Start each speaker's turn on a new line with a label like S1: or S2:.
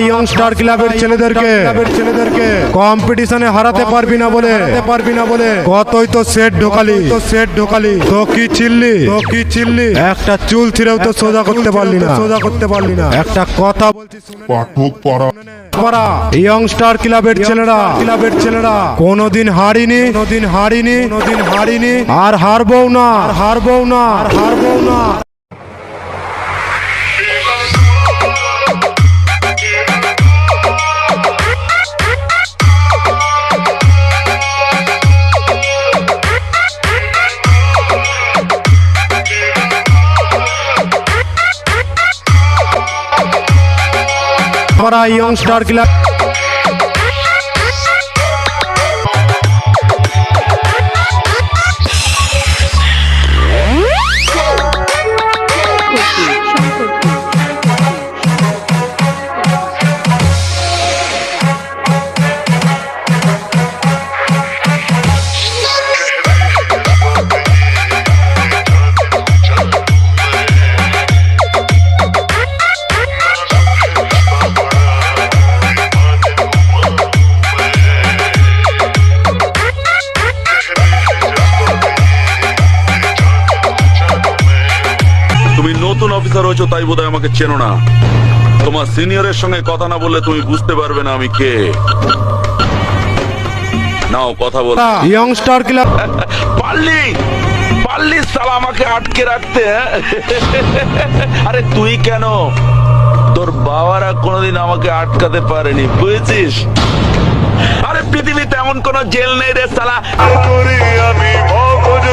S1: ইয়ংস্টার ক্লাবের ছেলেদেরকে কম্পিটিশনে হারাতে পারবি না বলে কতই তো সেট ঢোকালি তো কি চিল্লি একটা চুল ছিঁড়েও তো সোজা করতে পারলি না একটা কথা বলছি
S2: পাঠক পাড়া
S1: ইয়ংস্টার ক্লাবের ছেলেরা কোনোদিন হারিনি আর হারবো না ইয়ংস্টার ক্লাব
S3: তুমি নতুন অফিসার হয়েছো তাই বোধহয় আমাকে চেনো না। তোমার সিনিয়রের সঙ্গে কথা না বললে তুমি বুঝতে পারবে না আমি কে। নাও কথা বল।
S1: ইয়ংস্টার ক্লাব
S3: পারলি সালা আমাকে আটকে রাখতে। আরে তুই কেন, তোর বাবারা কোনোদিন আমাকে আটকাতে পারেনি, বুঝেছিস? আরে পৃথিবীতে এমন কোন জেল নেই রে সালা। আমি মগজ